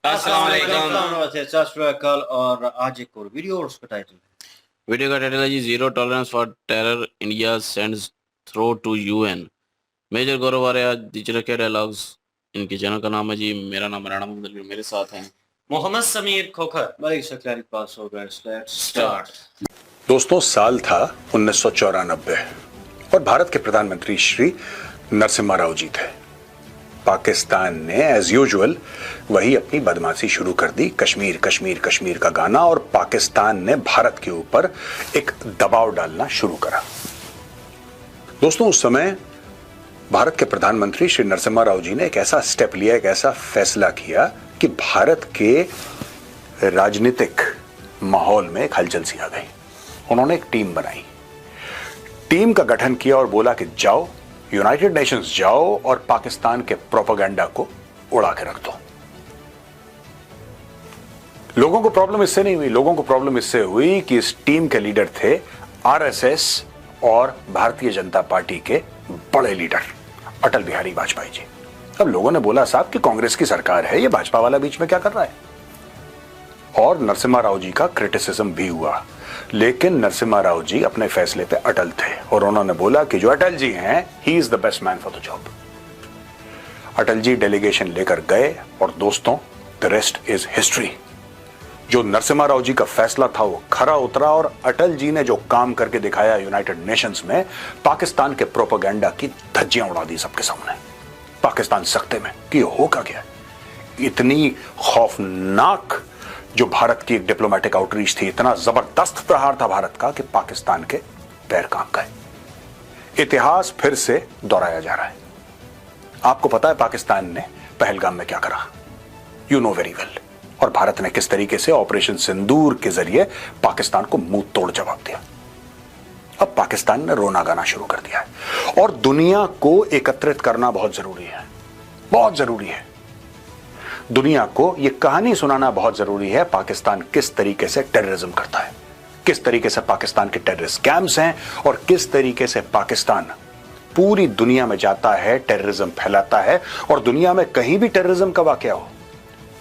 अस्सलाम वालेकुम। सत श्री अकाल। और आज एक और वीडियो और उसका टाइटल है, वीडियो का टाइटल है जी zero tolerance for terror India sends throw to UN. Major Gaurav Arya digital के डायलॉग्स, इनके चैनल का नाम है जी। मेरा नाम राणा मोहम्मद अली, मेरे साथ हैं मोहम्मद समीर खोखर, मलिक शकलानी पास हो गए। Let's start. दोस्तों, साल था 1994 और भारत के प्रधानमंत्री श्री नरसिम्हा राव जी थे। पाकिस्तान ने एज यूजुअल वही अपनी बदमाशी शुरू कर दी, कश्मीर कश्मीर कश्मीर का गाना, और पाकिस्तान ने भारत के ऊपर एक दबाव डालना शुरू करा। दोस्तों, उस समय भारत के प्रधानमंत्री श्री नरसिम्हा राव जी ने एक ऐसा स्टेप लिया, एक ऐसा फैसला किया कि भारत के राजनीतिक माहौल में एक हलचल सी आ गई। उन्होंने एक टीम बनाई, टीम का गठन किया और बोला कि जाओ यूनाइटेड नेशंस जाओ और पाकिस्तान के प्रोपेगेंडा को उड़ा के रख दो। लोगों को प्रॉब्लम इससे नहीं हुई, लोगों को प्रॉब्लम इससे हुई कि इस टीम के लीडर थे आरएसएस और भारतीय जनता पार्टी के बड़े लीडर अटल बिहारी वाजपेयी जी। अब लोगों ने बोला, साहब कि कांग्रेस की सरकार है, ये भाजपा वाला बीच में क्या कर रहा है। और नरसिम्हा राव जी का क्रिटिसिज्म भी हुआ, लेकिन नरसिम्हा राव जी अपने फैसले पे अटल थे और उन्होंने बोला कि जो अटल जी हैं, he is the best man for the job. Atal ji delegation लेकर गए और दोस्तों, द रेस्ट इज हिस्ट्री। जो नरसिम्हा राव जी का फैसला था वो खरा उतरा और अटल जी ने जो काम करके दिखाया यूनाइटेड नेशंस में, पाकिस्तान के प्रोपेगेंडा की धज्जियां उड़ा दी सबके सामने। पाकिस्तान सख्ते में कि होगा क्या। इतनी खौफनाक जो भारत की एक डिप्लोमेटिक आउटरीच थी, इतना जबरदस्त प्रहार था भारत का कि पाकिस्तान के पैर कांप गए। इतिहास फिर से दोहराया जा रहा है। आपको पता है पाकिस्तान ने पहलगाम में क्या करा, यू नो वेरी वेल। और भारत ने किस तरीके से ऑपरेशन सिंदूर के जरिए पाकिस्तान को मुंह तोड़ जवाब दिया। अब पाकिस्तान ने रोना गाना शुरू कर दिया है और दुनिया को एकत्रित करना बहुत जरूरी है, बहुत जरूरी है। दुनिया को यह कहानी सुनाना बहुत जरूरी है, पाकिस्तान किस तरीके से टेररिज्म करता है, किस तरीके से पाकिस्तान के टेररिस्ट कैंप्स हैं और किस तरीके से पाकिस्तान पूरी दुनिया में जाता है, टेररिज्म फैलाता है। और दुनिया में कहीं भी टेररिज्म का वाकया हो,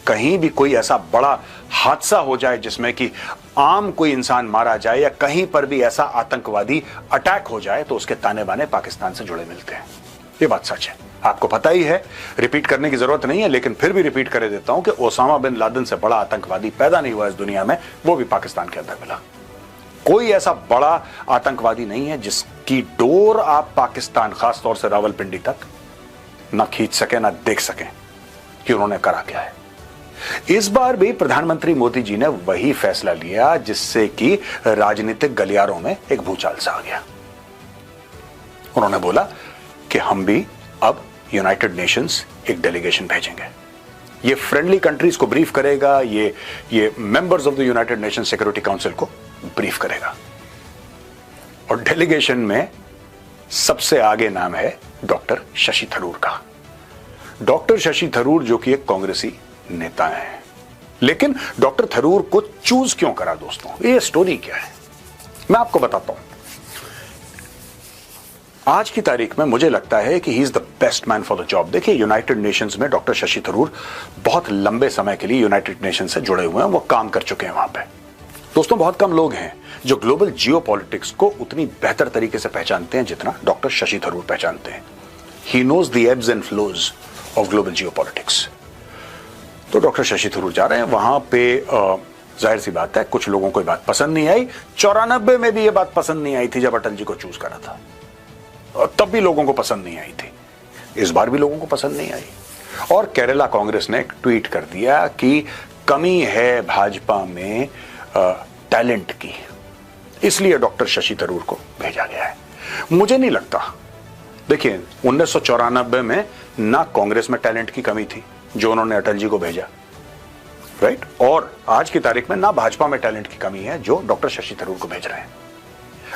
कहीं भी कोई ऐसा बड़ा हादसा हो जाए जिसमें कि आम कोई इंसान मारा जाए या कहीं पर भी ऐसा आतंकवादी अटैक हो जाए, तो उसके ताने बाने पाकिस्तान से जुड़े मिलते हैं। ये बात सच है, आपको पता ही है, रिपीट करने की जरूरत नहीं है, लेकिन फिर भी रिपीट कर देता हूं कि ओसामा बिन लादेन से बड़ा आतंकवादी पैदा नहीं हुआ इस दुनिया में, वो भी पाकिस्तान के अंदर मिला। कोई ऐसा बड़ा आतंकवादी नहीं है जिसकी डोर आप पाकिस्तान, खासतौर से रावलपिंडी तक ना खींच सके, ना देख सके कि उन्होंने करा क्या है। इस बार भी प्रधानमंत्री मोदी जी ने वही फैसला लिया जिससे कि राजनीतिक गलियारों में एक भूचाल सा आ गया। उन्होंने बोला कि हम भी अब यूनाइटेड नेशंस एक डेलीगेशन भेजेंगे। ये फ्रेंडली कंट्रीज को ब्रीफ करेगा, ये members of the United Nation Security council को ब्रीफ करेगा। और डेलीगेशन में सबसे आगे नाम है डॉक्टर शशि थरूर का। डॉक्टर शशि थरूर जो कि एक कांग्रेसी नेता है, लेकिन डॉक्टर थरूर को चूज क्यों करा दोस्तों, ये स्टोरी क्या है, मैं आपको बताता हूं। आज की तारीख में मुझे लगता है कि ही is the best man for the job. देखिए, यूनाइटेड नेशंस में डॉक्टर शशि थरूर बहुत लंबे समय के लिए यूनाइटेड नेशन से जुड़े हुए हैं, वो काम कर चुके हैं वहां पे। दोस्तों, बहुत कम लोग हैं जो ग्लोबल जियोपॉलिटिक्स को उतनी बेहतर तरीके से पहचानते हैं जितना डॉक्टर शशि थरूर पहचानते हैं। He knows the ebbs and flows of global geopolitics. तो डॉक्टर शशि थरूर जा रहे हैं वहां पे। जाहिर सी बात है, कुछ लोगों को ये बात पसंद नहीं आई। 94 में भी ये बात पसंद नहीं आई थी जब अटल जी को चूज करा था, और तब भी लोगों को पसंद नहीं आई थी। इस बार भी लोगों को पसंद नहीं आई। और केरला कांग्रेस ने एक ट्वीट कर दिया कि कमी है भाजपा में टैलेंट की, इसलिए डॉक्टर शशि थरूर को भेजा गया है। मुझे नहीं लगता, देखिए 1994 में ना कांग्रेस में टैलेंट की कमी थी जो उन्होंने अटल जी को भेजा, राइट, और आज की तारीख में ना भाजपा में टैलेंट की कमी है जो डॉक्टर शशि थरूर को भेज रहे हैं।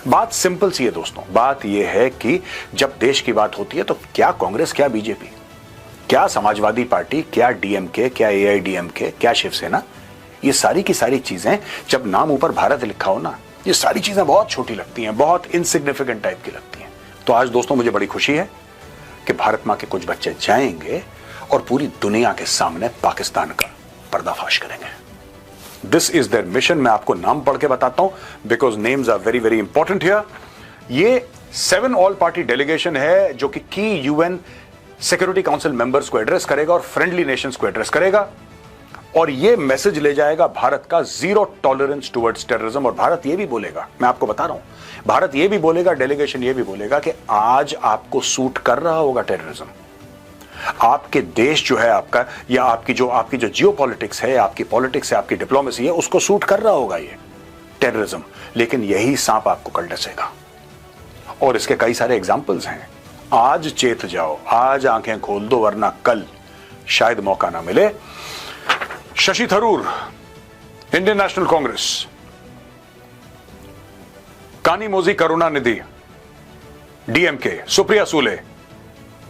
बात सिंपल सी है दोस्तों, बात यह है कि जब देश की बात होती है तो क्या कांग्रेस, क्या बीजेपी, क्या समाजवादी पार्टी, क्या डीएमके, क्या एआईडीएमके, क्या शिवसेना, ये सारी की सारी चीजें जब नाम ऊपर भारत लिखा हो ना, ये सारी चीजें बहुत छोटी लगती हैं, बहुत इनसिग्निफिकेंट टाइप की लगती हैं। तो आज दोस्तों मुझे बड़ी खुशी है कि भारत मां के कुछ बच्चे जाएंगे और पूरी दुनिया के सामने पाकिस्तान का पर्दाफाश करेंगे। This is their mission. मैं आपको नाम पढ़ के बताता हूं because names are very very important here. ये 7 ऑल पार्टी डेलीगेशन है जो कि की यूएन सिक्योरिटी काउंसिल मेंबर्स को एड्रेस करेगा और फ्रेंडली नेशंस को एड्रेस करेगा, और ये मैसेज ले जाएगा भारत का जीरो टॉलरेंस टुवर्ड्स टेररिज्म। और भारत ये भी बोलेगा, मैं आपको बता रहा हूं, भारत ये भी बोलेगा, डेलीगेशन ये भी बोलेगा कि आज आपको सूट कर रहा होगा टेररिज्म, आपके देश जो है आपका, या आपकी जो जियो पॉलिटिक्स है, आपकी पॉलिटिक्स है, आपकी डिप्लोमेसी है, उसको सूट कर रहा होगा ये टेररिज्म, लेकिन यही सांप आपको कल डसेगा। और इसके कई सारे एग्जाम्पल्स हैं। आज चेत जाओ, आज आंखें खोल दो, वरना कल शायद मौका ना मिले। Shashi Tharoor, Indian National Congress, Kanimozhi Karunanidhi, DMK, Supriya Sule,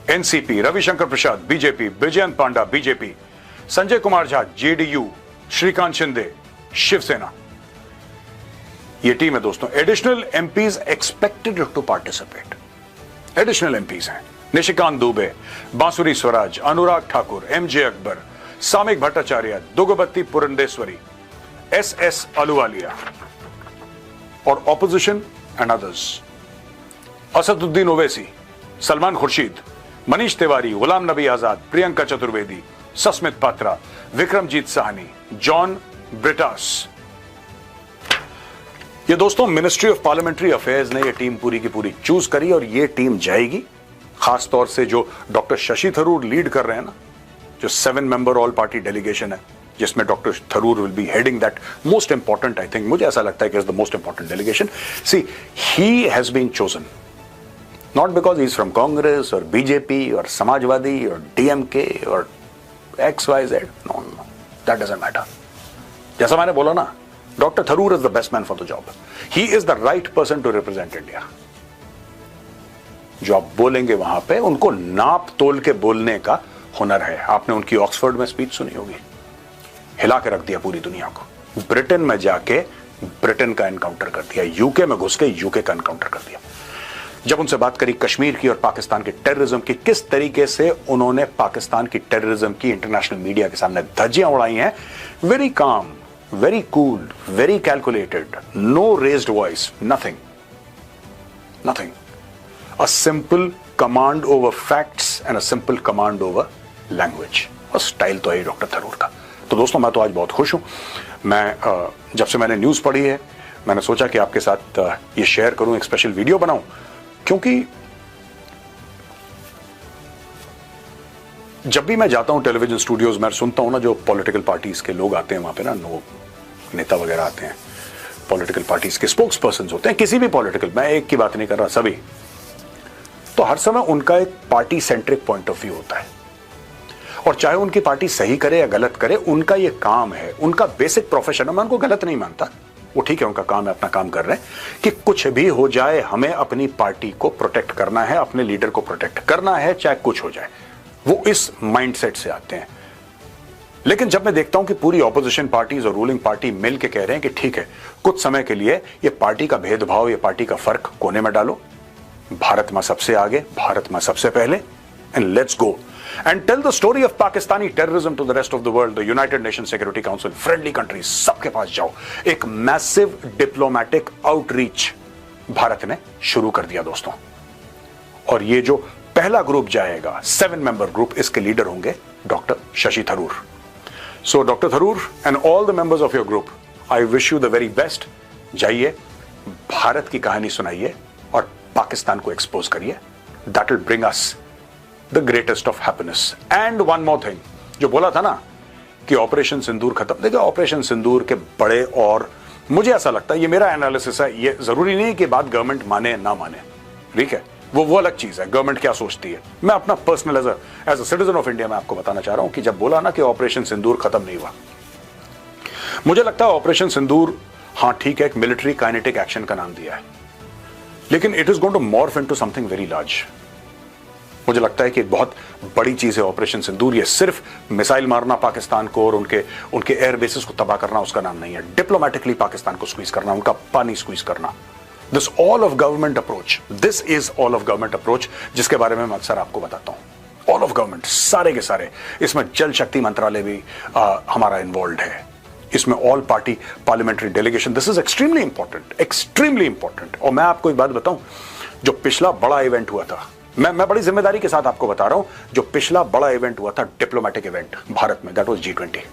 NCP, Ravi Shankar Prasad, BJP, Vijayant Panda, BJP, Sanjay Kumar Jha, JDU, Shrikant Shinde, Shiv Sena. ये टीम है दोस्तों। Additional MPs expected to participate, additional MPs हैं निशिकांत दुबे, बांसुरी स्वराज, अनुराग ठाकुर, एमजे अकबर, सामिक भट्टाचार्य, दुगबत्ती पुरंदेश्वरी, एसएस अलुवालिया, और opposition and others Asaduddin Owaisi, Salman Khurshid, Manish Tewari, Ghulam Nabi Azad, Priyanka Chaturvedi, Sasmit Patra, Vikramjit Sahni, John Brittas. ये दोस्तों मिनिस्ट्री ऑफ पार्लियामेंट्री अफेयर्स ने ये टीम पूरी की पूरी चूज करी, और ये टीम जाएगी खास तौर से जो डॉक्टर शशि थरूर लीड कर रहे हैं ना, जो 7 मेंबर ऑल पार्टी डेलीगेशन है, जिसमें doctor Tharoor will be heading that most important, I think, मुझे ऐसा लगता है कि is the most important delegation. See, he has been chosen not because he is from Congress और बीजेपी और समाजवादी और डीएमके और XYZ, no, that doesn't matter. जैसा मैंने बोला ना, Dr. Tharoor is the best man for the job. He is the right person to represent India. जो आप बोलेंगे वहां पे, उनको नाप तोल के बोलने का हुनर है। आपने उनकी ऑक्सफोर्ड में स्पीच सुनी होगी, हिला के रख दिया पूरी दुनिया को। ब्रिटेन में जाके ब्रिटेन का एनकाउंटर कर दिया, यूके में घुस के यूके का एनकाउंटर कर दिया। जब उनसे बात करी कश्मीर की और पाकिस्तान के टेररिज्म की, किस तरीके से उन्होंने पाकिस्तान की टेररिज्म की इंटरनेशनल मीडिया के सामने धज्जियां उड़ाई हैं। Very calm, very cool, very calculated, no raised voice, nothing. A simple command over facts and a simple command over language. और स्टाइल तो है डॉक्टर थरूर का। तो दोस्तों, मैं तो आज बहुत खुश हूं। मैं जब से मैंने न्यूज पढ़ी है, मैंने सोचा कि आपके साथ ये शेयर करूं, एक स्पेशल वीडियो बनाऊं, क्योंकि जब भी मैं जाता हूं टेलीविजन स्टूडियोज में, सुनता हूं ना जो पॉलिटिकल पार्टीज के लोग आते हैं वहां पे ना, नेता वगैरह आते हैं, पॉलिटिकल पार्टीज के स्पोक्स पर्सन होते हैं, किसी भी पॉलिटिकल, मैं एक की बात नहीं कर रहा, सभी, तो हर समय उनका एक party centric point of view होता है। और चाहे उनकी पार्टी सही करे या गलत करे, उनका ये काम है, उनका बेसिक प्रोफेशन है। मैं उनको गलत नहीं मानता, वो ठीक है, उनका काम है, अपना काम कर रहे हैं, कि कुछ भी हो जाए हमें अपनी पार्टी को प्रोटेक्ट करना है, अपने लीडर को प्रोटेक्ट करना है, चाहे कुछ हो जाए। वो इस माइंडसेट से आते हैं। लेकिन जब मैं देखता हूं कि पूरी ऑपोजिशन पार्टीज और रूलिंग पार्टी मिल के कह रहे हैं कि ठीक है, कुछ समय के लिए ये पार्टी का भेदभाव, ये पार्टी का फर्क कोने में डालो, भारत में सबसे आगे, भारत में सबसे पहले, and let's go and tell the story of Pakistani terrorism to the rest of the world, the United Nation Security Council, friendly countries, सबके पास जाओ। एक मैसिव डिप्लोमैटिक आउटरीच भारत ने शुरू कर दिया दोस्तों। और ये जो पहला ग्रुप जाएगा, 7 मेंबर ग्रुप, इसके लीडर होंगे doctor Shashi Tharoor. So doctor Tharoor and all the members of your group, I wish you the very best. जाइए, भारत की कहानी सुनाइए और पाकिस्तान को एक्सपोज करिए। That will bring us the greatest of happiness. And one more thing, जो बोला था ना कि ऑपरेशन सिंदूर खत्म, देखिए ऑपरेशन सिंदूर के बड़े, और मुझे ऐसा लगता है, ये मेरा एनालिसिस है, ये जरूरी नहीं कि बात गवर्नमेंट माने ना माने, ठीक है, वो अलग चीज है, गवर्नमेंट क्या सोचती है। मैं अपना personal as a citizen of India मैं आपको बताना चाह रहा हूं कि जब बोला ना कि ऑपरेशन सिंदूर खत्म नहीं हुआ, मुझे लगता है ऑपरेशन सिंदूर, हाँ ठीक है, एक मिलिट्री काइनेटिक एक्शन का नाम दिया है, लेकिन it is going to morph into something very large. मुझे लगता है कि एक बहुत बड़ी चीज है ऑपरेशन सिंदूर। ये सिर्फ मिसाइल मारना पाकिस्तान को और उनके एयर बेसिस को तबाह करना उसका नाम नहीं है। डिप्लोमेटिकली पाकिस्तान को स्क्वीज करना, उनका पानी स्क्वीज करना। This all of government approach, this is all of government approach, जिसके बारे में मैं अक्सर आपको बताता हूं। ऑल ऑफ ऑफ गवर्नमेंट सारे के सारे, इसमें जल शक्ति मंत्रालय भी हमारा इन्वॉल्व है, इसमें all party parliamentary delegation. This is extremely important. और मैं आपको एक बात बताऊं, जो पिछला बड़ा इवेंट हुआ था, मैं बड़ी जिम्मेदारी के साथ आपको बता रहा हूं, जो पिछला बड़ा इवेंट हुआ था, डिप्लोमेटिक इवेंट भारत में, दैट वाज G20,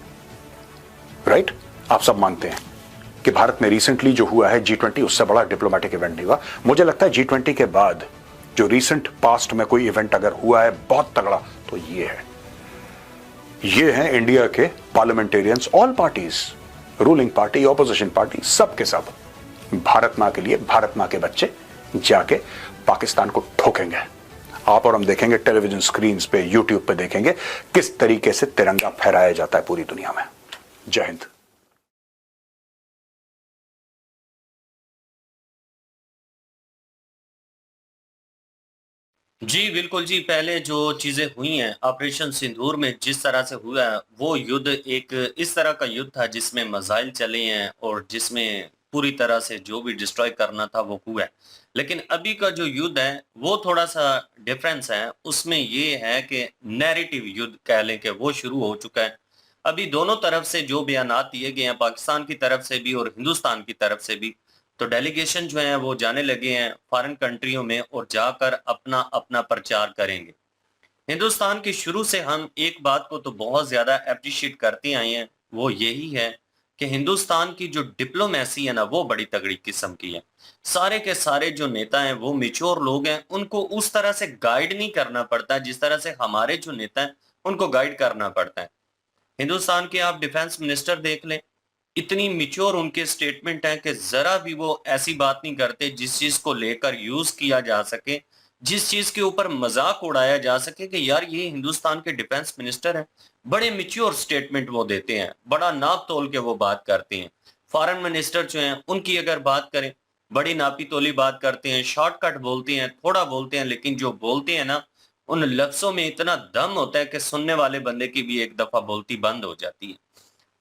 राइट? आप सब मानते हैं कि भारत में रिसेंटली जो हुआ है G20, उससे बड़ा डिप्लोमेटिक इवेंट नहीं हुआ। मुझे लगता है G20 के बाद जो रिसेंट पास्ट में कोई इवेंट अगर हुआ है बहुत तगड़ा, तो ये है इंडिया के parliamentarians, all parties, ruling party, opposition party, सब के सब भारत मां के लिए, भारत मां के बच्चे जाके पाकिस्तान को ठोकेंगे। आप और हम देखेंगे टेलीविजन स्क्रीन्स पे, यूट्यूब पे देखेंगे किस तरीके से तिरंगा फहराया जाता है पूरी दुनिया में। जय हिंद। जी बिल्कुल जी। पहले जो चीजें हुई हैं ऑपरेशन सिंदूर में, जिस तरह से हुआ है वो युद्ध एक इस तरह का युद्ध था जिसमें मिसाइल चले हैं और जिसमें पूरी तरह से जो भी डिस्ट्रॉय करना था वो हुआ है। लेकिन अभी का जो युद्ध है वो थोड़ा सा डिफरेंस है। उसमें ये है कि नैरेटिव युद्ध कह लें कि वो शुरू हो चुका है। अभी दोनों तरफ से जो बयानात दिए गए हैं, पाकिस्तान की तरफ से भी और हिंदुस्तान की तरफ से भी, तो डेलीगेशन जो है वो जाने लगे हैं फॉरेन कंट्रियों में और जाकर अपना अपना प्रचार करेंगे। हिंदुस्तान की शुरू से हम एक बात को तो बहुत ज्यादा अप्रिशिएट करते आए हैं, वो यही है कि हिंदुस्तान की जो डिप्लोमेसी है ना वो बड़ी तगड़ी किस्म की है। सारे के सारे जो नेता हैं वो मैच्योर लोग हैं, उनको उस तरह से गाइड नहीं करना पड़ता जिस तरह से हमारे जो नेता हैं उनको गाइड करना पड़ता है। हिंदुस्तान के आप डिफेंस मिनिस्टर देख लें, इतनी मिच्योर उनके स्टेटमेंट है कि जरा भी वो ऐसी बात नहीं करते जिस चीज को लेकर यूज किया जा सके, जिस चीज के ऊपर मजाक उड़ाया जा सके कि यार ये हिंदुस्तान के डिफेंस मिनिस्टर हैं। बड़े मिच्योर स्टेटमेंट वो देते हैं, बड़ा नाप तोल के वो बात करते हैं। फॉरेन मिनिस्टर जो हैं उनकी अगर बात करें, बड़ी नापी तोली बात करते हैं, शॉर्टकट बोलते हैं, थोड़ा बोलते हैं, लेकिन जो बोलते हैं ना उन लफ्जों में इतना दम होता है कि सुनने वाले बंदे की भी एक दफा बोलती बंद हो जाती है।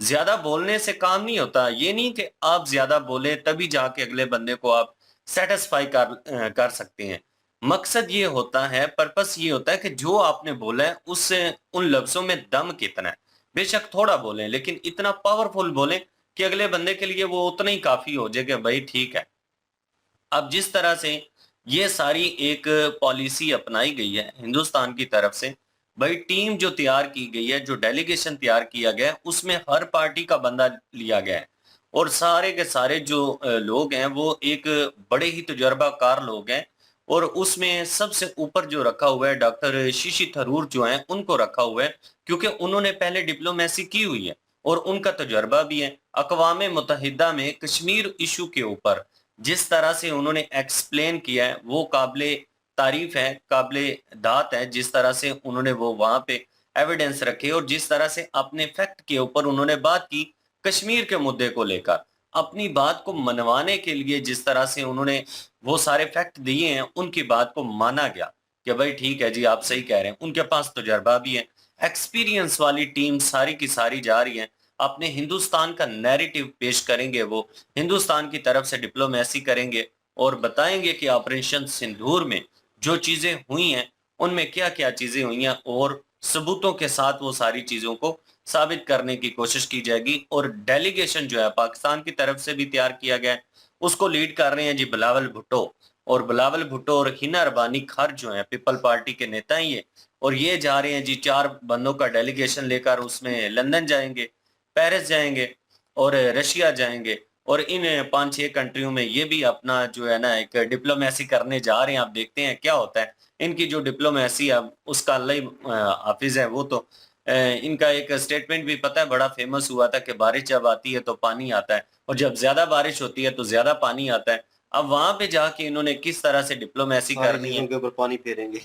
ज्यादा बोलने से काम नहीं होता। ये नहीं कि आप ज्यादा बोले तभी जाके अगले बंदे को आप सेटिस्फाई कर सकते हैं। मकसद ये होता है, पर्पस ये होता है कि जो आपने बोला है उससे उन लफ्जों में दम कितना है। बेशक थोड़ा बोलें लेकिन इतना पावरफुल बोलें कि अगले बंदे के लिए वो उतना ही काफी हो जाए कि भाई ठीक है। अब जिस तरह से ये सारी एक पॉलिसी अपनाई गई है हिंदुस्तान की तरफ से, भाई टीम जो तैयार की गई है, जो डेलीगेशन तैयार किया गया है, उसमें हर पार्टी का बंदा लिया गया है और सारे के सारे जो लोग हैं वो एक बड़े ही तजुर्बाकार लोग हैं। और उसमें सबसे ऊपर जो रखा हुआ है डॉक्टर शशि थरूर जो हैं उनको रखा हुआ है, क्योंकि उन्होंने पहले डिप्लोमेसी की हुई है और उनका तजुर्बा भी है। अक़वाम मुत्तहिदा में कश्मीर इशू के ऊपर जिस तरह से उन्होंने एक्सप्लेन किया है वो काबिले तारीफ है, काबिले दात है। जिस तरह से उन्होंने वो वहां पे एविडेंस रखे और जिस तरह से अपने फैक्ट के ऊपर उन्होंने बात की, कश्मीर के मुद्दे को लेकर अपनी बात को मनवाने के लिए जिस तरह से उन्होंने वो सारे फैक्ट दिए हैं, उनकी बात को माना गया कि भाई ठीक है जी आप सही कह रहे हैं। उनके पास तजुर्बा भी है, एक्सपीरियंस वाली टीम सारी की सारी जा रही है, अपने हिंदुस्तान का नैरेटिव पेश करेंगे, वो हिंदुस्तान की तरफ से डिप्लोमेसी करेंगे और बताएंगे कि ऑपरेशन सिंदूर में जो चीजें हुई हैं उनमें क्या क्या चीजें हुई हैं और सबूतों के साथ वो सारी चीजों को साबित करने की कोशिश की जाएगी। और डेलीगेशन जो है पाकिस्तान की तरफ से भी तैयार किया गया है, उसको लीड कर रहे हैं जी बिलावल भुट्टो। और बिलावल भुट्टो और हिना रबानी खर जो है पीपल पार्टी के नेता ही है और ये जा रहे हैं जी 4 बंदों का डेलीगेशन लेकर, उसमें लंदन जाएंगे, पेरिस जाएंगे और रशिया जाएंगे और इन 5-6 कंट्रियों में ये भी अपना जो है ना एक डिप्लोमेसी करने जा रहे हैं। आप देखते हैं क्या होता है इनकी जो डिप्लोमेसी है, उसका अल्लाह ही हाफिज है। वो तो इनका एक स्टेटमेंट भी पता है बड़ा फेमस हुआ था कि बारिश जब आती है तो पानी आता है और जब ज्यादा बारिश होती है तो ज्यादा पानी आता है। अब वहां पे जाके इन्होंने किस तरह से डिप्लोमेसी करनी है, के ऊपर पानी फेरेंगे।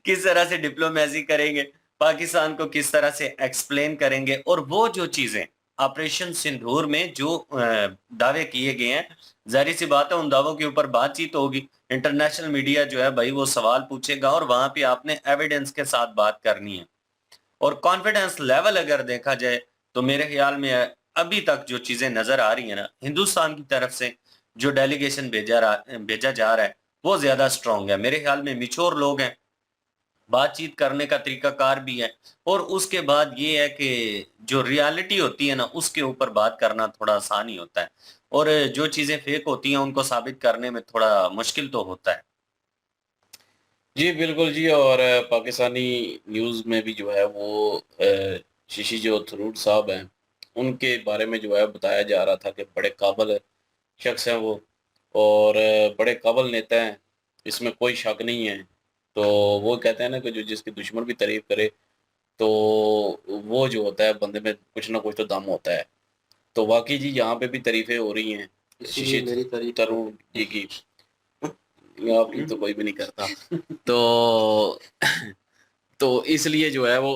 किस तरह से डिप्लोमेसी करेंगे, पाकिस्तान को किस तरह से एक्सप्लेन करेंगे और वो जो चीजें ऑपरेशन सिंदूर में जो दावे किए गए हैं, जाहिर सी बात है उन दावों के ऊपर बातचीत होगी। इंटरनेशनल मीडिया जो है भाई वो सवाल पूछेगा और वहां पे आपने एविडेंस के साथ बात करनी है। और कॉन्फिडेंस लेवल अगर देखा जाए तो मेरे ख्याल में अभी तक जो चीजें नजर आ रही है ना, हिंदुस्तान की तरफ से जो डेलीगेशन भेजा जा रहा है वो ज्यादा स्ट्रांग है। मेरे ख्याल में मिच्योर लोग हैं, बातचीत करने का तरीकाकार भी है, और उसके बाद ये है कि जो रियलिटी होती है ना, उसके ऊपर बात करना थोड़ा आसान ही होता है, और जो चीज़ें फेक होती हैं उनको साबित करने में थोड़ा मुश्किल तो होता है। जी, बिल्कुल जी। और पाकिस्तानी न्यूज़ में भी जो है वो शशि जो थरूर साहब हैं, उनके बारे में जो है बताया जा रहा था कि बड़े काबिल शख्स हैं वो, और बड़े काबिल नेता हैं, इसमें कोई शक नहीं है। तो वो कहते हैं ना कि जो जिसकी दुश्मन भी तारीफ़ करे, तो वो जो होता है बंदे में कुछ ना कुछ तो दम होता है। तो वाक़ई जी यहाँ पे भी तारीफ़ें हो रही हैं इसीलिए शशि मेरी तारीफ थरूर जी की। आपकी तो कोई भी नहीं करता। तो तो इसलिए जो है वो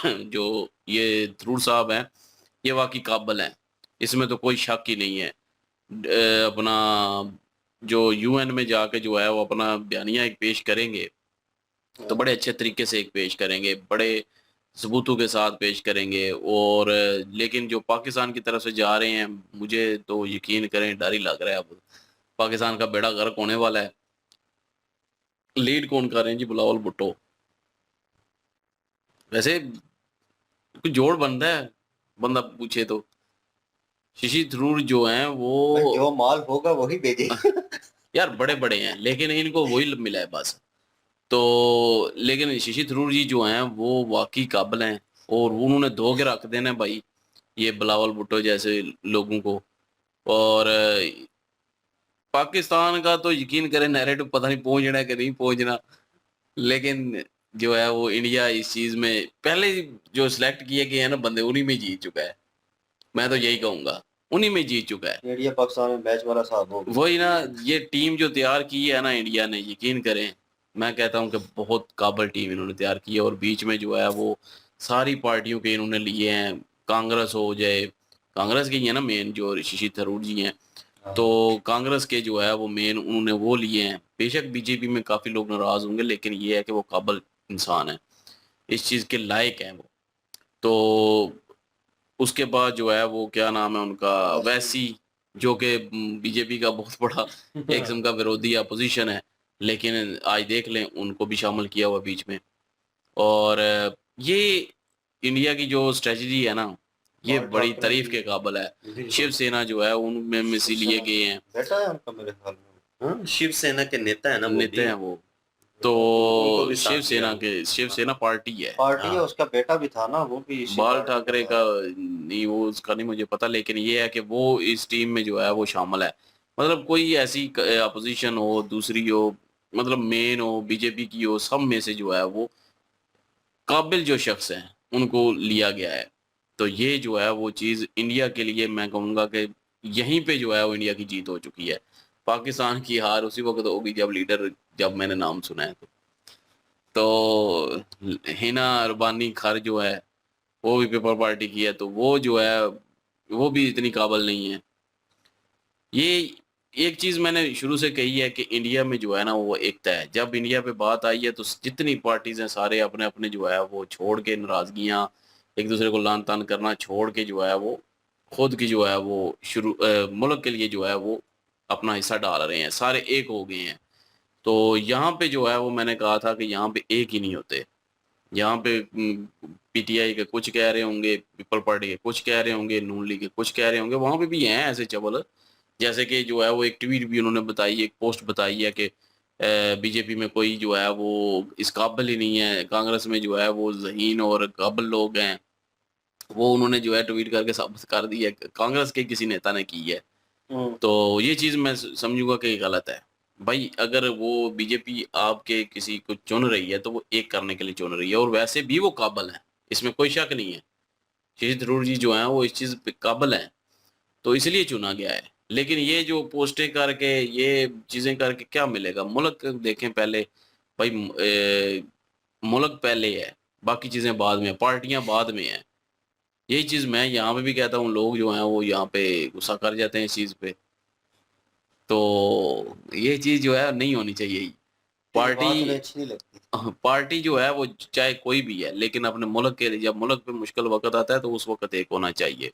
जो ये थरूर साहब हैं, ये वाक़ई काबिल हैं, इसमें तो कोई शक ही नहीं है। अपना जो यूएन में जाके जो है वो अपना बयानिया एक पेश करेंगे, तो बड़े अच्छे तरीके से एक पेश करेंगे, बड़े सबूतों के साथ पेश करेंगे। और लेकिन जो पाकिस्तान की तरफ से जा रहे हैं, मुझे तो यकीन करें डर ही लग रहा है अब। पाकिस्तान का बेड़ा गर्क होने वाला है। लीड कौन कर रहे हैं जी? बिलावल भुट्टो। वैसे कोई जोड़ बनता है, बंदा पूछे तो। शशि थरूर जो हैं भाई वो जो माल होगा वही भेजे। यार बड़े-बड़े हैं, लेकिन इनको वही मिला है बस। तो लेकिन शशि थरूर जी जो हैं वो वाक़ई काबिल हैं, और उन्होंने धो के रख देना है भाई, ये बिलावल भुट्टो जैसे लोगों को। और पाकिस्तान का तो यकीन करें नैरेटिव पता नहीं पहुँचना है कि नहीं पहुँचना, लेकिन जो है वो इंडिया इस चीज़ में पहले जो सिलेक्ट किए गए हैं ना बंदे, उन्हीं में जीत चुका है। मैं तो यही कहूँगा, उन्हीं में जीत चुका है। इंडिया पाकिस्तान में मैच वाला साहब हो गया। वही ना, ये टीम जो तैयार की है ना इंडिया ने, यकीन करें, मैं कहता हूँ कि बहुत काबिल टीम इन्होंने तैयार की है। और बीच में जो है वो सारी पार्टियों के इन्होंने लिए हैं, कांग्रेस हो जाए, कांग्रेस के ही है ना मेन जो शशि थरूर जी हैं, तो कांग्रेस के जो है वो मेन उन्होंने वो लिए हैं। बेशक बीजेपी में काफ़ी लोग नाराज़ होंगे, लेकिन ये है कि वो काबिल इंसान है, इस चीज़ के लायक हैं वो। तो उसके बाद जो है वो क्या नाम है उनका, वैसी, जो कि बीजेपी का बहुत बड़ा एक किस्म का विरोधी अपोजिशन है, लेकिन आज देख लें उनको भी शामिल किया हुआ बीच में। और ये इंडिया की जो स्ट्रेटजी है ना, ये बाल बड़ी ठाकरे तारीफ की के काबिल है। बिल्कुल शिवसेना जो है उनमें में से लिए गए हैं, बेटा है उनका मेरे ख्याल में। हाँ, शिवसेना के नेता है ना वो नेता भी, हैं वो। उनको तो भी साथ लिया। शिवसेना पार्टी है। पार्टी है, हाँ। उसका बेटा भी था ना, वो भी इसी बाल पार्टी ठाकरे था। का नहीं, वो उसका नहीं मुझे पता, लेकिन ये है कि वो इस टीम में जो है वो शामिल है। मतलब कोई ऐसी अपोजिशन हो, दूसरी हो, मतलब मेन हो, बीजेपी की हो, सब में से जो है वो काबिल जो शख्स हैं उनको लिया गया है। तो ये जो है वो चीज़ इंडिया के लिए मैं कहूँगा कि यहीं पे जो है वो इंडिया की जीत हो चुकी है। पाकिस्तान की हार उसी वक़्त होगी जब मैंने नाम सुना है तो। हिना अरबानी खर जो है, वो भी पीपल पार्टी की है, तो वो जो है, वो भी इतनी काबिल नहीं है। ये एक चीज़ मैंने शुरू से कही है कि इंडिया में जो है ना वो एकता है। जब इंडिया पे बात आई है तो जितनी पार्टीज़ हैं सारे अपने-अपने जो है वो छोड़ के नाराज़गियाँ, एक-दूसरे को लान-तान करना छोड़ के जो है वो खुद की जो है वो मुल्क के लिए जो है वो अपना हिस्सा डाल रहे हैं, सारे एक हो गए हैं। तो यहाँ पे जो है वो मैंने कहा था कि यहाँ पे एक ही नहीं होते। यहाँ पे पीटीआई के कुछ कह रहे होंगे, पीपल पार्टी के कुछ कह रहे होंगे, नून लीग के कुछ कह रहे होंगे, वहाँ पे भी हैं ऐसे चवल। जैसे कि जो है वो एक ट्वीट भी उन्होंने बताई, एक पोस्ट बताई है कि बीजेपी में कोई जो है वो इस काबिल ही नहीं है, कांग्रेस में जो है वो ज़हीन और काबिल लोग हैं। वो उन्होंने जो है ट्वीट करके साबित कर दी है, कांग्रेस के किसी नेता ने की है। तो ये चीज़ मैं समझूंगा कि गलत है। भाई अगर वो बीजेपी आपके किसी को चुन रही है तो वो एक करने के लिए चुन रही है, और वैसे भी वो काबिल हैं, इसमें कोई शक नहीं है। शशि थरूर जी जो हैं वो इस चीज़ पे काबिल हैं, तो इसलिए चुना गया है। लेकिन ये जो पोस्टें करके, ये चीज़ें करके क्या मिलेगा? मुल्क देखें पहले। भाई मुल्क पहले है, बाकी चीज़ें बाद में, पार्टियाँ बाद में हैं। यही चीज़ मैं यहाँ पे भी कहता हूँ, लोग जो हैं वो यहाँ पे गुस्सा कर जाते हैं इस चीज़ पे। तो ये चीज़ जो है नहीं होनी चाहिए। ये बात उन्हें पार्टी अच्छी नहीं लगती। पार्टी जो है वो चाहे कोई भी है, लेकिन अपने मुल्क के लिए जब मुल्क पे मुश्किल वक़्त आता है तो उस वक़्त एक होना चाहिए।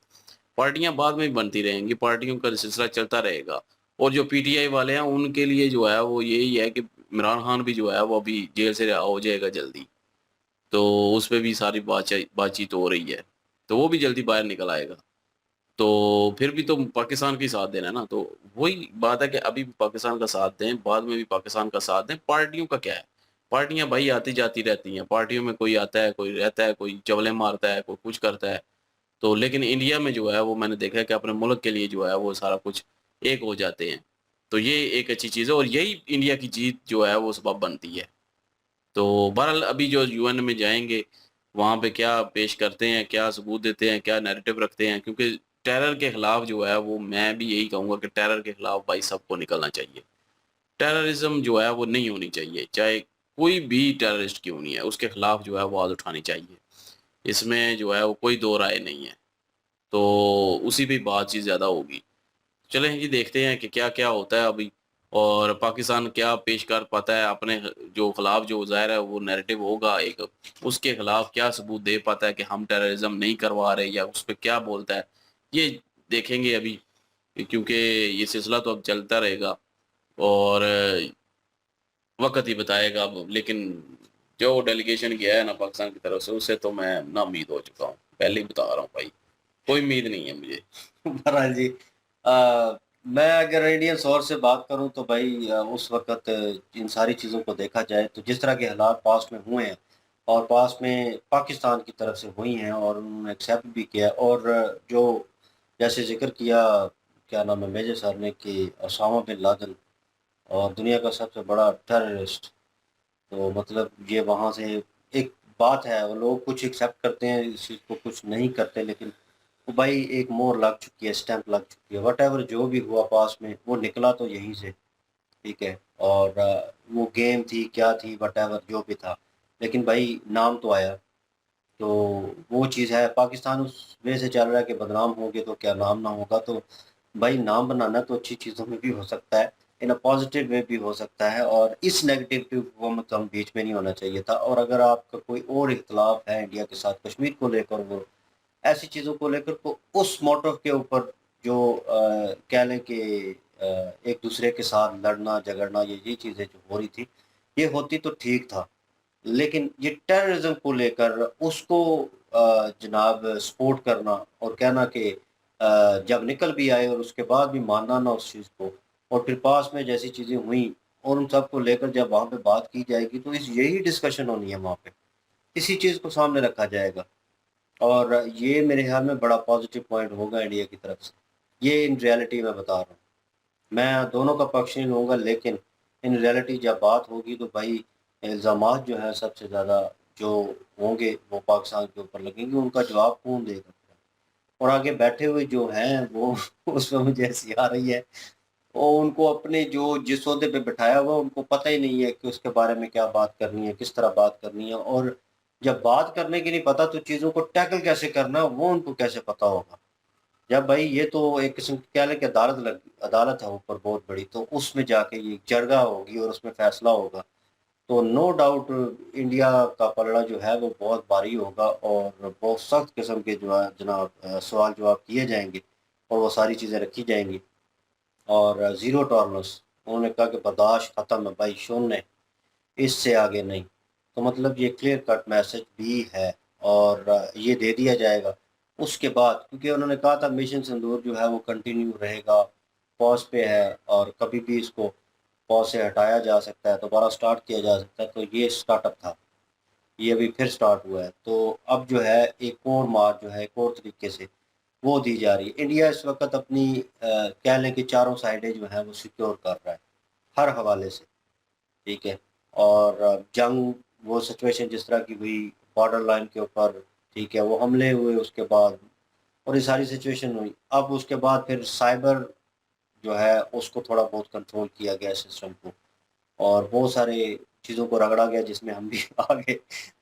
पार्टियाँ बाद में भी बनती रहेंगी, पार्टियों का सिलसिला चलता रहेगा। और जो पीटीआई वाले हैं उनके लिए जो है वो यही है कि इमरान खान भी जो है वो अभी जेल से रिहा हो जाएगा जल्दी, तो उस पे भी सारी बातचीत हो रही है, तो वो भी जल्दी बाहर निकल आएगा। तो फिर भी तो पाकिस्तान का ही साथ देना है ना, तो वही बात है कि अभी भी पाकिस्तान का साथ दें, बाद में भी पाकिस्तान का साथ दें। पार्टियों का क्या है, पार्टियां भाई आती जाती रहती हैं, पार्टियों में कोई आता है, कोई रहता है, कोई चवले मारता है, कोई कुछ करता है। तो लेकिन इंडिया में जो है वो मैंने देखा है कि अपने मुल्क के लिए जो है वो सारा कुछ एक हो जाते हैं। तो ये एक अच्छी चीज़ है और यही इंडिया की जीत जो है वो सबब बनती है। तो बहरहाल अभी जो यूएन में जाएंगे, वहाँ पे क्या पेश करते हैं, क्या सबूत देते हैं, क्या नैरेटिव रखते हैं, क्योंकि टेरर के खिलाफ जो है वो मैं भी यही कहूँगा कि टेरर के खिलाफ भाई सबको निकलना चाहिए। टेररिज्म जो है वो नहीं होनी चाहिए, चाहे कोई भी टेररिस्ट क्यों नहीं है, उसके खिलाफ जो है वो आवाज़ उठानी चाहिए। इसमें जो है वो कोई दो राय नहीं है। तो उसी पे बातचीत ज़्यादा होगी। चलें जी, देखते हैं कि क्या-क्या होता है अभी और पाकिस्तान क्या पेश कर पाता है अपने जो खिलाफ, जो ज़ाहिर है वो नैरेटिव होगा एक, उसके खिलाफ क्या सबूत दे पाता है कि हम टेररिज्म नहीं करवा रहे, या उस पे क्या बोलता है, ये देखेंगे अभी, क्योंकि ये सिलसिला तो अब चलता रहेगा और वक़्त ही बताएगा अब। लेकिन जो डेलीगेशन गया है ना पाकिस्तान की तरफ से, उससे तो मैं नाउम्मीद हो चुका हूँ। पहले ही बता रहा हूँ भाई, कोई उम्मीद नहीं है मुझे। बहरहाल जी, अ, मैं अगर इंडियन सोर्स से बात करूं तो भाई उस वक़्त इन सारी चीज़ों को देखा जाए तो जिस तरह के हालात पास्ट में हुए हैं और पास्ट में पाकिस्तान की तरफ से हुई हैं और उन्होंने एक्सेप्ट भी किया है और जो जैसे ज़िक्र किया, क्या नाम है मेजर साहब ने, कि ओसामा बिन लादेन और दुनिया का सबसे बड़ा टेररिस्ट, तो मतलब ये वहाँ से एक बात है, वो लोग कुछ एक्सेप्ट करते हैं इस चीज़ को, कुछ नहीं करते, लेकिन वो भाई एक मोहर लग चुकी है, स्टैंप लग चुकी है। व्हाटएवर जो भी हुआ पास में वो निकला तो यहीं से, ठीक है। और वो गेम थी क्या थी, व्हाटएवर जो भी था, लेकिन भाई नाम तो आया। तो वो चीज़ है, पाकिस्तान उस वे से चल रहा है कि बदनाम होंगे तो क्या नाम ना होगा। तो भाई नाम बनाना तो अच्छी चीज़ों में भी हो सकता है, इन अ पॉजिटिव वे भी हो सकता है, और इस नेगेटिविटी को हम बीच में नहीं होना चाहिए था। और अगर आपका कोई और इख्तलाफ है इंडिया के साथ कश्मीर को लेकर, वो ऐसी चीज़ों को लेकर, तो उस मोटिव के ऊपर जो कह लें कि एक दूसरे के साथ लड़ना झगड़ना, ये चीज़ें जो हो रही थी, ये होती तो ठीक था। लेकिन ये टेररिज्म को लेकर उसको जनाब सपोर्ट करना और कहना कि जब निकल भी आए और उसके बाद भी मानना ना उस चीज़ को, और फिर पास में जैसी चीज़ें हुई और उन सब को लेकर जब वहाँ पे बात की जाएगी तो इस यही डिस्कशन होनी है वहाँ पे, इसी चीज़ को सामने रखा जाएगा। और ये मेरे ख़्याल में बड़ा पॉज़िटिव पॉइंट होगा इंडिया की तरफ से। ये इन रियलिटी मैं बता रहा हूँ। मैं दोनों का पक्ष नहीं लूँगा, लेकिन इन रियलिटी जब बात होगी तो भाई इल्ज़ामात जो हैं सबसे ज़्यादा जो होंगे वो पाकिस्तान के ऊपर लगेंगे, उनका जवाब कौन देगा? और आगे बैठे हुए जो हैं वो उसमें मुझे हँसी आ रही है। वो उनको अपने जो जिस ओहदे पे बिठाया हुआ है, उनको पता ही नहीं है कि उसके बारे में क्या बात करनी है, किस तरह बात करनी है, और जब बात करने की नहीं पता तो चीज़ों को टैकल कैसे करना है वो उनको कैसे पता होगा? जब भाई ये तो एक किस्म की कह लें कि अदालत है ऊपर बहुत बड़ी, तो उसमें जाके ये जरगा होगी और उसमें फैसला होगा। तो नो डाउट इंडिया का पलड़ा जो है वो बहुत भारी होगा और बहुत सख्त किस्म के जो है जनाब सवाल जवाब किए जाएँगे और वो सारी चीज़ें रखी जाएँगी। और ज़ीरो टॉलरेंस, उन्होंने कहा कि बर्दाश्त ख़त्म है भाई, शून्य, इससे आगे नहीं। तो मतलब ये क्लियर कट मैसेज भी है और ये दे दिया जाएगा। उसके बाद क्योंकि उन्होंने कहा था मिशन सिंदूर जो है वो कंटिन्यू रहेगा, पॉज़ पे है और कभी भी इसको पॉज़ से हटाया जा सकता है, दोबारा स्टार्ट किया जा सकता है। तो ये स्टार्टअप था, ये अभी फिर स्टार्ट हुआ है। तो अब जो है एक और मार जो है एक और तरीके से वो दी जा रही है। इंडिया इस वक़्त अपनी कह लें कि चारों साइडें जो हैं वो सिक्योर कर रहा है, हर हवाले से, ठीक है। और जंग वो सिचुएशन जिस तरह की हुई बॉर्डर लाइन के ऊपर, ठीक है, वो हमले हुए उसके बाद और ये सारी सिचुएशन हुई। अब उसके बाद फिर साइबर जो है उसको थोड़ा बहुत कंट्रोल किया गया सिस्टम को और बहुत सारे चीज़ों को रगड़ा गया जिसमें हम भी आ गए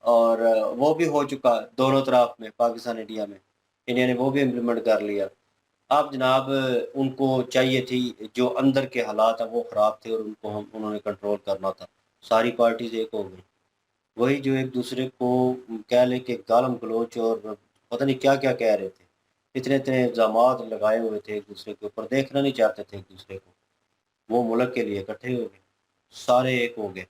और वो भी हो चुका दोनों तरफ में, पाकिस्तान इंडिया में। इंडिया ने वो भी इम्प्लीमेंट कर लिया। अब जनाब उनको चाहिए थी जो अंदर के हालात हैं वो ख़राब थे और उनको हम उन्होंने कंट्रोल करना था। सारी पार्टीज़ एक हो गई। वही जो एक दूसरे को कह लें कि गालम-गलौच और पता नहीं क्या-क्या कह रहे थे। इतने-इतने इल्ज़ामात लगाए हुए थे एक दूसरे के ऊपर, देखना नहीं चाहते थे एक दूसरे को। वो मुल्क के लिए इकट्ठे हो गए। सारे एक हो गए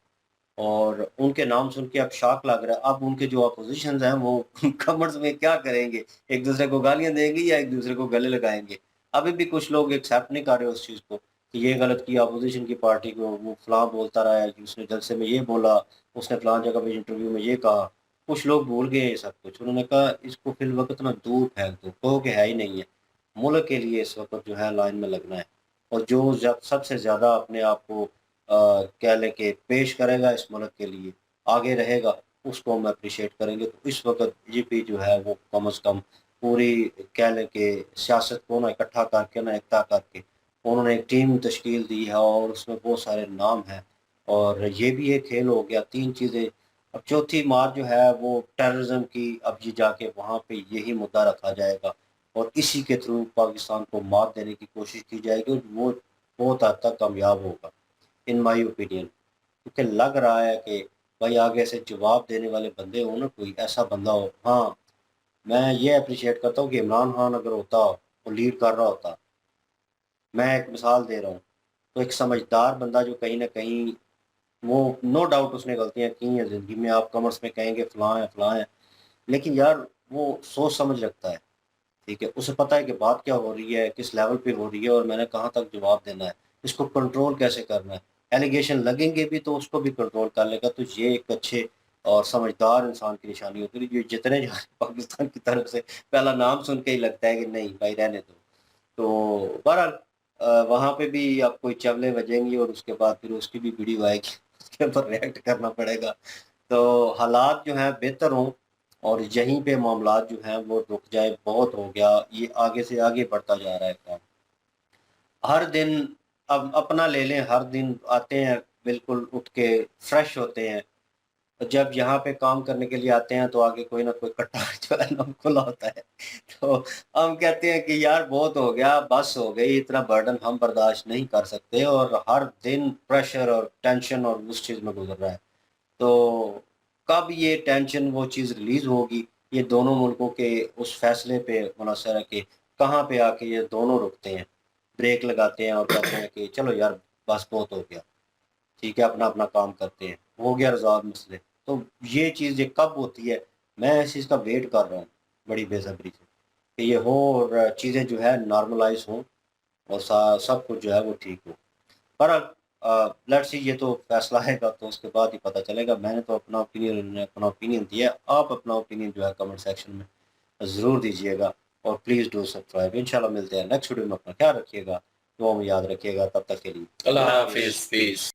और उनके नाम सुन के अब शॉक लग रहा है। अब उनके जो अपोजिशन हैं वो कमेंट्स में क्या करेंगे? एक दूसरे को गालियाँ देंगे या एक दूसरे को गले लगाएँगे? अभी भी कुछ लोग एक्सेप्ट नहीं कर रहे उस चीज़ को कि ये गलत किया अपोजिशन की पार्टी को, वो फलाँ बोलता रहा है कि उसने जलसे में ये बोला, उसने फलाँ जगह पे इंटरव्यू में ये कहा। कुछ लोग भूल गए ये सब कुछ। उन्होंने कहा इसको फिलवक़्त ना दूर फेंक दो, कहो कि है ही नहीं है। मुल्क के लिए इस वक़्त जो है लाइन में लगना है और जो सबसे ज़्यादा अपने आप को कह लें कि पेश करेगा इस मुल्क के लिए, आगे रहेगा, उसको हम एप्रिशिएट करेंगे। तो इस वक़्त बीजेपी जो है वो कम से कम पूरी कह लें कि सियासत को ना इकट्ठा करके ना एकता करके उन्होंने एक टीम तश्कील दी है और उसमें बहुत सारे नाम हैं और ये भी एक खेल हो गया। 3 चीज़ें। अब चौथी मार जो है वो टेररिज़्म की, अब ये जाके वहाँ पे यही मुद्दा रखा जाएगा और इसी के थ्रू पाकिस्तान को मात देने की कोशिश की जाएगी और वो बहुत हद तक कामयाब होगा, इन माय ओपिनियन। क्योंकि लग रहा है कि भाई आगे से जवाब देने वाले बंदे हो ना, कोई ऐसा बंदा हो। हाँ, मैं ये एप्रिशिएट करता हूँ कि इमरान खान अगर होता, वो लीड कर रहा होता, मैं एक मिसाल दे रहा हूँ, तो एक समझदार बंदा जो कहीं न कहीं वो नो डाउट उसने गलतियाँ की हैं ज़िंदगी में, आप कॉमर्स में कहेंगे फलाँ है, लेकिन यार वो सोच समझ रखता है, ठीक है? उसे पता है कि बात क्या हो रही है, किस लेवल पे हो रही है और मैंने कहाँ तक जवाब देना है, इसको कंट्रोल कैसे करना है। एलिगेशन लगेंगे भी तो उसको भी कंट्रोल कर लेगा, तो ये एक अच्छे और समझदार इंसान की निशानी होती है। जो जितने जो है पाकिस्तान की तरफ से पहला नाम सुन के ही लगता है कि नहीं भाई रहने दो। तो बहरहाल वहाँ पे भी अब कोई चवलें बजेंगी और उसके बाद फिर उसकी भी वीडियो आएगी, उसके ऊपर रिएक्ट करना पड़ेगा। तो हालात जो हैं बेहतर हों और यहीं पे मामलात जो हैं वो रुक जाए, बहुत हो गया, ये आगे से आगे बढ़ता जा रहा है काम। हर दिन अब अपना ले लें, हर दिन आते हैं बिल्कुल उठ के फ्रेश होते हैं। तो जब यहाँ पे काम करने के लिए आते हैं तो आगे कोई ना कोई कट्टा जो है ना खुला होता है। तो हम कहते हैं कि यार बहुत हो गया, बस हो गई, इतना बर्डन हम बर्दाश्त नहीं कर सकते और हर दिन प्रेशर और टेंशन और उस चीज़ में गुज़र रहा है। तो कब ये टेंशन वो चीज़ रिलीज़ होगी, ये दोनों मुल्कों के उस फ़ैसले पे मुनहसर है कि कहाँ पे आके ये दोनों रुकते हैं, ब्रेक लगाते हैं और कहते हैं कि चलो यार बस बहुत हो गया, ठीक है अपना-अपना काम करते हैं, हो गया रिज़ॉल्व मसले। तो ये चीज़ ये कब होती है, मैं इस चीज़ का वेट कर रहा हूँ, बड़ी बेसब्री से कि ये हो और चीज़ें जो है नॉर्मलाइज़ हों और सा सब कुछ जो है वो ठीक हो। बहरहाल लेट्स सी ये तो फैसला आएगा तो उसके बाद ही पता चलेगा। मैंने तो अपना ओपिनियन दिया है। आप अपना ओपिनियन जो है कमेंट सेक्शन में ज़रूर दीजिएगा और प्लीज़ डू सब्सक्राइब। इंशाल्लाह मिलते हैं नेक्स्ट वीडियो में। अपना ख्याल रखिएगा, दुआ में याद रखिएगा। तब तक के लिए अल्लाह अल्लाह हाफिज़, हाफ़िज़। पीस।